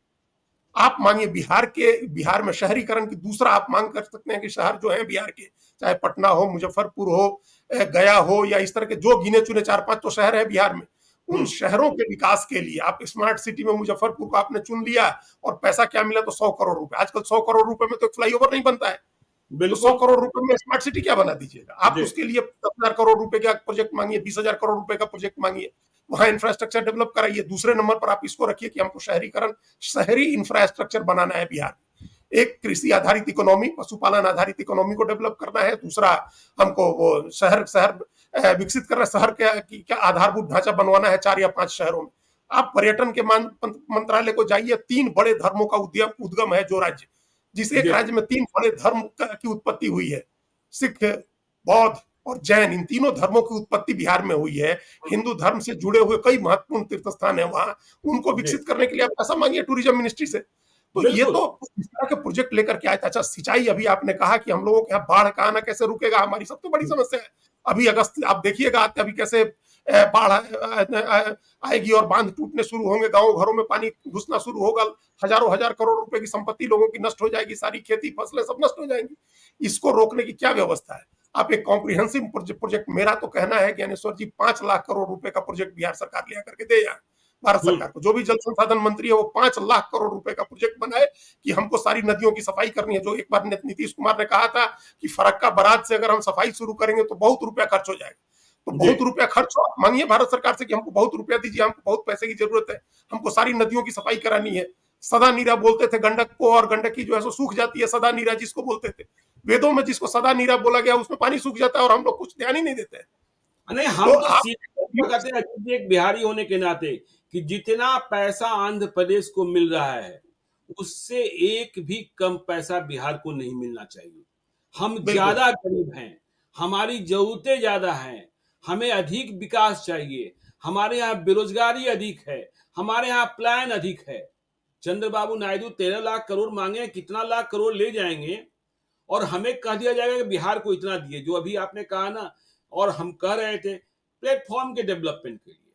आप मांगिए बिहार में शहरीकरण की, दूसरा आप मांग कर सकते हैं कि शहर जो है बिहार के, चाहे पटना हो, मुजफ्फरपुर हो, गया हो, या इस तरह के जो गिने चुने 4-5 तो शहर है बिहार में, उन हम्म। शहरों के विकास के लिए आप स्मार्ट सिटी में मुजफ्फरपुर को आपने चुन लिया, और पैसा क्या मिला, तो 100 करोड़ रुपए। आजकल 100 करोड़ रुपए में तो एक फ्लाईओवर नहीं बनता है। तो सौ बिल्कुल। करोड़ रुपए में स्मार्ट सिटी क्या बना दीजिएगा आप? जी। उसके लिए 10,000 करोड़ रुपए का प्रोजेक्ट मांगिए, 20,000 करोड़ रुपए का प्रोजेक्ट मांगिए, वहां इंफ्रास्ट्रक्चर डेवलप कराइए। दूसरे नंबर पर आप इसको रखिए कि हमको शहरीकरण, शहरी इंफ्रास्ट्रक्चर बनाना है बिहार। एक कृषि आधारित इकोनॉमी, पशुपालन आधारित इकोनॉमी को डेवलप करना है। दूसरा, हमको वो शहर शहर विकसित करना, शहर क्या आधारभूत ढांचा बनवाना है 4 या 5 शहरों में। आप पर्यटन के मंत्रालय को जाइए, 3 बड़े धर्मों का उद्गम है जो राज्य, जिस एक जी। राज्य में 3 बड़े धर्म की उत्पत्ति हुई है, सिख, बौद्ध और जैन, इन तीनों धर्मों की उत्पत्ति बिहार में हुई है। हिंदू धर्म से जुड़े हुए कई महत्वपूर्ण तीर्थ स्थान है वहां, उनको जी। विकसित करने के लिए आप पैसा मांगिए टूरिज्म मिनिस्ट्री से। तो ये बिल्कुल। तो इस तरह के प्रोजेक्ट लेकर के आए थे। अच्छा, सिंचाई, अभी आपने कहा कि हम लोगों के यहाँ बाढ़ का आना कैसे रुकेगा, हमारी सबसे बड़ी समस्या है। अभी अगस्त आप देखिएगा, अभी कैसे बाढ़ आएगी और बांध टूटने शुरू होंगे, गांव घरों में पानी घुसना शुरू होगा, हजारों हजार करोड़ रुपए की संपत्ति लोगों की नष्ट हो जाएगी, सारी खेती फसलें सब नष्ट हो जाएंगी। इसको रोकने की क्या व्यवस्था है? आप एक कॉम्प्रिहेंसिव प्रोजेक्ट, मेरा तो कहना है ज्ञानेश्वर जी, 5 लाख करोड़ रुपए का प्रोजेक्ट बिहार सरकार ले करके दे जाए भारत हम्म। सरकार को। जो भी जल संसाधन मंत्री है वो 5 लाख करोड़ रुपए का प्रोजेक्ट बनाए कि हमको सारी नदियों की सफाई करनी है। जो एक बार नीतीश कुमार ने कहा था कि फरक्का बराज से अगर हम सफाई शुरू करेंगे तो बहुत रुपया खर्च हो जाएगा। तो जी। बहुत रुपया खर्च हो, मांगिए भारत सरकार से कि हमको बहुत रुपया दीजिए, हमको बहुत पैसे की जरूरत है, हमको सारी नदियों की सफाई करानी है। सदा नीरा बोलते थे गंडक को, और गंडकी जो है सो सूख जाती है, सदा नीरा जिसको बोलते थे। वेदों में जिसको सदा नीरा बोला गया उसमें पानी सूख जाता है, और हम लोग कुछ ध्यान ही नहीं देते हैं। नहीं, तो हम तो आप सीधे कहते हैं अजीत जी, एक बिहारी होने के नाते, कि जितना पैसा आंध्र प्रदेश को मिल रहा है उससे एक भी कम पैसा बिहार को नहीं मिलना चाहिए। हम बिल्कुल ज्यादा गरीब हैं, हमारी जरूरतें ज्यादा हैं, हमें अधिक विकास चाहिए, हमारे यहाँ बेरोजगारी अधिक है, हमारे यहाँ प्लान अधिक है। चंद्रबाबू नायडू 13 लाख करोड़ मांगे, कितना लाख करोड़ ले जाएंगे, और हमें कह दिया जाएगा कि बिहार को इतना दिए, जो अभी आपने कहा ना। और हम कह रहे थे प्लेटफॉर्म के डेवलपमेंट के लिए,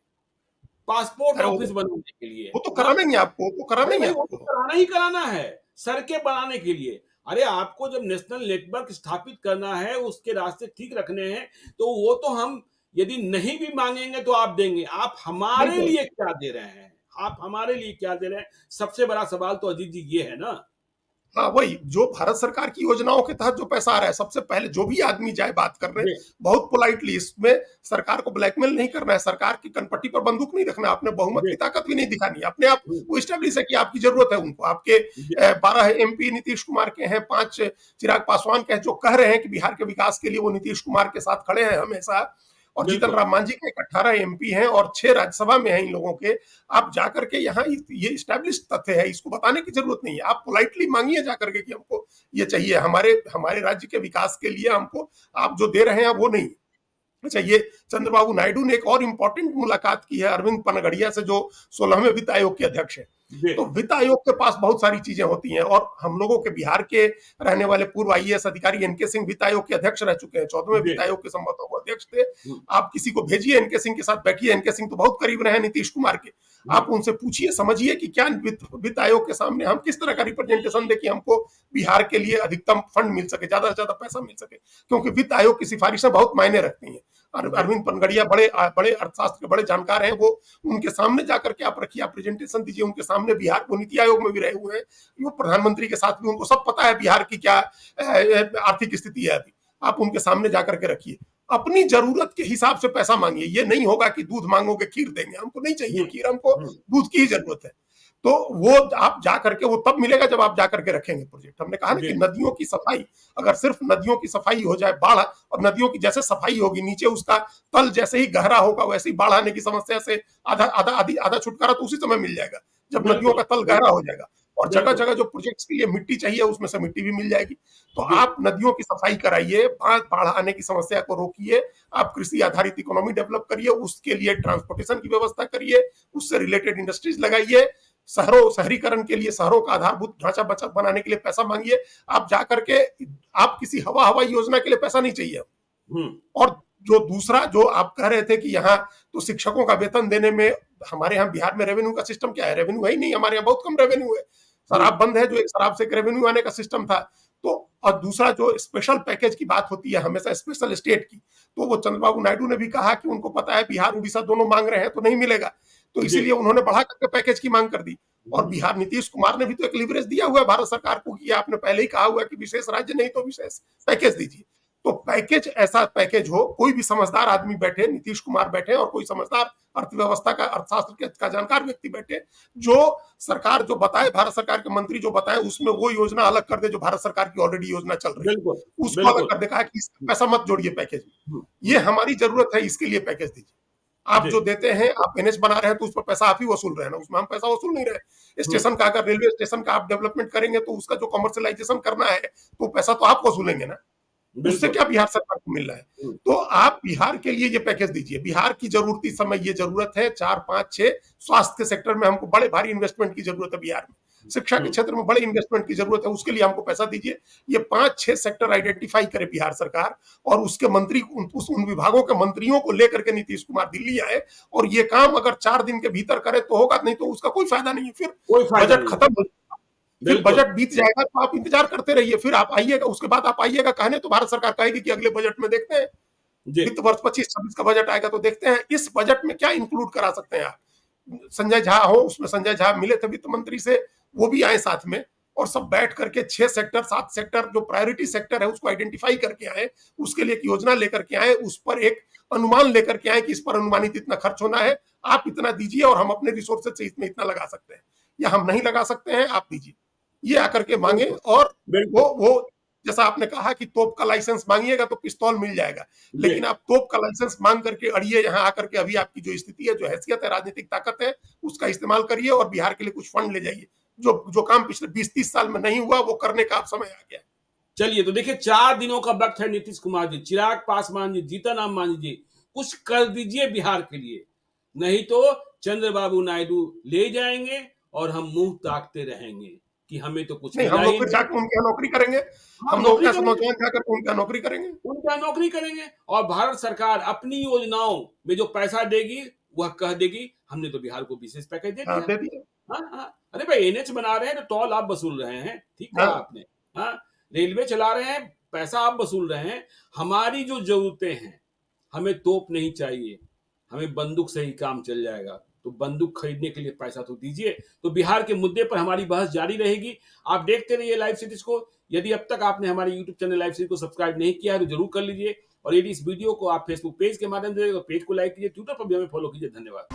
पासपोर्ट अरे ऑफिस बनाने के लिए। वो तो हाँ। कराना ही है आपको, वो तो कराना अरे ही है भाई, वो तो आपको। कराना ही कराना है, सड़कें बनाने के लिए। अरे आपको जब नेशनल नेटवर्क स्थापित करना है, उसके रास्ते ठीक रखने हैं, तो वो तो हम यदि नहीं भी मांगेंगे तो आप देंगे। आप हमारे बिल्कुल लिए क्या दे रहे हैं? आप हमारे लिए क्या दे रहे हैं? सबसे बड़ा सवाल तो अजीत जी ये है ना। हाँ, वही जो भारत सरकार की योजनाओं के तहत जो पैसा आ रहा है, सबसे पहले जो भी आदमी जाए बात करने, जी बहुत पोलाइटली, इसमें सरकार को ब्लैकमेल नहीं करना है, सरकार की कनपट्टी पर बंदूक नहीं रखना, अपने बहुमत जी की ताकत भी नहीं दिखानी है, अपने आप हम्म, वो स्टेब्लिश है कि आपकी जरूरत है उनको। आपके जी 12 एमपी नीतीश कुमार के हैं, 5 चिराग पासवान के हैं, जो कह रहे हैं कि बिहार के विकास के लिए वो नीतीश कुमार के साथ खड़े हैं हमेशा, और जीतन बिल्कुल राम मांझी के 18 एमपी हैं और 6 राज्यसभा में हैं इन लोगों के। आप जाकर के यहाँ ये स्टैब्लिश तथ्य है, इसको बताने की जरूरत नहीं है, आप पोलाइटली मांगिए जाकर के कि हमको ये चाहिए, हमारे हमारे राज्य के विकास के लिए हमको आप जो दे रहे हैं वो नहीं। अच्छा, ये चंद्रबाबू नायडू ने एक और इम्पोर्टेंट मुलाकात की है अरविंद पनगड़िया से, जो 16वें वित्त आयोग के अध्यक्ष है। जी तो वित्त आयोग के पास बहुत सारी चीजें होती हैं, और हम लोगों के बिहार के रहने वाले पूर्व आईएएस अधिकारी एनके सिंह वित्त आयोग के अध्यक्ष रह चुके हैं, 14वें जी वित्त आयोग के संभवतः वो अध्यक्ष थे। हम्म, आप किसी को भेजिए एनके सिंह के साथ बैठिए, एनके सिंह तो बहुत करीब रहे हैं नीतीश कुमार के, आप उनसे पूछिए, समझिए कि क्या वित्त आयोग के सामने हम किस तरह का रिप्रेजेंटेशन दे कि हमको बिहार के लिए अधिकतम फंड मिल सके, ज्यादा से ज्यादा पैसा मिल सके, क्योंकि वित्त आयोग की सिफारिशें बहुत मायने रखती हैं। जी अरविंद पनगड़िया बड़े बड़े अर्थशास्त्र के बड़े जानकार हैं, वो उनके सामने जाकर के आप रखिए, आप प्रेजेंटेशन दीजिए उनके सामने। बिहार को नीति आयोग में भी रहे हुए हैं, वो प्रधानमंत्री के साथ भी, उनको सब पता है बिहार की क्या आर्थिक स्थिति है अभी। आप उनके सामने जाकर के रखिए, अपनी जरूरत के हिसाब से पैसा मांगिए। ये नहीं होगा कि दूध मांगोगे खीर देंगे, हमको नहीं चाहिए हम्म, खीर, हमको हम्म, दूध की ही जरूरत है। तो वो आप जाकर के, वो तब मिलेगा जब आप जाकर के रखेंगे प्रोजेक्ट। हमने कहा ना कि जी नदियों की सफाई, अगर सिर्फ नदियों की सफाई हो जाए, बाढ़ और नदियों की जैसे सफाई होगी, नीचे उसका तल जैसे ही गहरा होगा, वैसे ही बाढ़ आने की समस्या से आधा छुटकारा तो उसी समय मिल जाएगा जब नदियों बिल्कुल का तल गहरा बिल्कुल हो जाएगा। और जगह बिल्कुल जगह जो प्रोजेक्ट्स के लिए मिट्टी चाहिए, उसमें से मिट्टी भी मिल जाएगी। तो जी आप नदियों की सफाई कराइए, बाढ़ आने की समस्या को रोकिए, आप कृषि आधारित इकोनॉमी डेवलप करिए, उसके लिए ट्रांसपोर्टेशन की व्यवस्था करिए, उससे रिलेटेड इंडस्ट्रीज लगाइए, शहरीकरण के लिए शहरों का आधारभूत ढांचा बचत बनाने के लिए पैसा मांगिए। आप जाकर के, आप किसी हवाई योजना के लिए पैसा नहीं चाहिए। हम्म और जो दूसरा जो आप कह रहे थे कि यहाँ तो शिक्षकों का वेतन देने में, हमारे यहाँ बिहार में रेवेन्यू का सिस्टम क्या है, रेवेन्यू है ही नहीं, हमारे यहाँ बहुत कम रेवेन्यू है, शराब बंद है, जो एक शराब से रेवेन्यू आने का सिस्टम था। तो और दूसरा जो स्पेशल पैकेज की बात होती है हमेशा स्पेशल स्टेट की, तो वो चंद्रबाबू नायडू ने भी कहा कि उनको पता है बिहार उड़ीसा दोनों मांग रहे हैं तो नहीं मिलेगा, तो जी इसीलिए उन्होंने बढ़ा करके पैकेज की मांग कर दी। और हम्म, बिहार, नीतीश कुमार ने भी तो एक लिवरेज दिया हुआ है भारत सरकार को कि आपने पहले ही कहा हुआ है कि विशेष राज्य नहीं तो विशेष पैकेज दीजिए। तो पैकेज, ऐसा पैकेज हो, कोई भी समझदार आदमी बैठे, नीतीश कुमार बैठे और कोई समझदार अर्थव्यवस्था का, अर्थशास्त्र का जानकार व्यक्ति बैठे, जो सरकार जो बताए, भारत सरकार के मंत्री जो बताए, उसमें वो योजना अलग कर दे जो भारत सरकार की ऑलरेडी योजना चल रही बिल्कुल है, उसको अलग बिल्कुल कर दे, कहा कि पैसा मत जोड़िए पैकेज में, हम्म, ये हम्म, हमारी जरूरत है, इसके लिए पैकेज दीजिए। आप जी जो देते हैं, आप एनएच बना रहे हैं तो उस पर पैसा आप ही वसूल रहे हैं ना, उसमें हम पैसा वसूल नहीं रहे। हम्म, स्टेशन का, अगर रेलवे स्टेशन का आप डेवलपमेंट करेंगे तो उसका जो कमर्शियलाइजेशन करना है, तो पैसा तो आप वसूलेंगे ना, उससे बिल्कुल क्या बिहार सरकार को मिल रहा है। हम्म, तो आप बिहार के लिए ये पैकेज दीजिए। बिहार की जरूरत इस समय ये जरूरत है 4, 5, 6 स्वास्थ्य के सेक्टर में हमको बड़े भारी इन्वेस्टमेंट की जरूरत है बिहार में, शिक्षा के हम्म, क्षेत्र में बड़े इन्वेस्टमेंट की जरूरत है, उसके लिए हमको पैसा दीजिए। ये 5, 6 सेक्टर आइडेंटिफाई करे बिहार सरकार, और उसके मंत्री, उन विभागों के मंत्रियों को लेकर के नीतीश कुमार दिल्ली आए, और ये काम अगर 4 दिन के भीतर करे तो होगा, नहीं तो उसका कोई फायदा नहीं है। फिर कोई फायदा बजट नहीं है खत्म हो, फिर बिल्कुल बजट बीत जाएगा, तो आप इंतजार करते रहिए, फिर आप आइएगा, उसके बाद आप आइएगा कहने, तो भारत सरकार कहेगी कि अगले बजट में देखते हैं, जी वित्त वर्ष 25-26 का बजट आएगा तो देखते हैं इस बजट में क्या इंक्लूड करा सकते हैं आप। संजय झा हो, उसमें संजय झा मिले थे वित्त मंत्री से, वो भी आए साथ में, और सब बैठ करके 6 सेक्टर 7 सेक्टर जो प्रायोरिटी सेक्टर है उसको आइडेंटिफाई करके आए, उसके लिए एक योजना लेकर के आए, उस पर एक अनुमान लेकर के आए कि इस पर अनुमानित इतना खर्च होना है, आप इतना दीजिए और हम अपने रिसोर्सेज से इसमें इतना लगा सकते हैं, या हम नहीं लगा सकते हैं, आप दीजिए। ये आकर के मांगे, बिल्कुल और बिल्कुल वो जैसा आपने कहा कि तोप का लाइसेंस मांगिएगा तो पिस्तौल मिल जाएगा, जी लेकिन आप तोप का लाइसेंस मांग करके अड़िए, यहाँ आकर के अभी आपकी जो स्थिति है, जो हैसियत है, राजनीतिक ताकत है, उसका इस्तेमाल करिए और बिहार के लिए कुछ फंड ले जाइए। जो जो काम पिछले 20-30 साल में नहीं हुआ, वो करने का अब समय आ गया। चलिए तो देखिए 4 दिनों का वक्त है नीतीश कुमार जी, चिराग पासवान जी, जीतन राम मांझी जी, कुछ कर दीजिए बिहार के लिए, नहीं तो चंद्रबाबू नायडू ले जाएंगे और हम मुंह ताकते रहेंगे कि हमें तो कुछ नहीं, मिला हम लोग ही फिर नहीं। जाके उनके यहाँ नौकरी करेंगे, हाँ हम लोग नौकरी ऐसे करेंगे, नौजवान जाकर उनके यहाँ नौकरी करेंगे। उनका नौकरी करेंगे और भारत सरकार अपनी योजनाओं में जो पैसा देगी वह कह देगी हमने तो बिहार को विशेष पैकेज दे हाँ, दिया। दे दिए। हाँ हाँ अरे भाई एनएच बना रहे हैं तो टोल आप वसूल रहे हैं, ठीक कहा हाँ, आपने। हाँ रेलवे चला रहे हैं, पैसा आप वसूल रहे हैं। हमारी जो जरूरतें हैं, हमें तोप नहीं चाहिए, हमें बंदूक से ही काम चल जाएगा। तो बंदूक खरीदने के लिए पैसा तो दीजिए। तो बिहार के मुद्दे पर हमारी बहस जारी रहेगी। आप देखते रहिए लाइव सीरीज को। यदि अब तक आपने हमारे यूट्यूब चैनल लाइव सीरीज को सब्सक्राइब नहीं किया है तो जरूर कर लीजिए। और यदि इस वीडियो को आप फेसबुक पेज के माध्यम से तो पेज को लाइक कीजिए, ट्विटर पर भी हमें फॉलो कीजिए। धन्यवाद।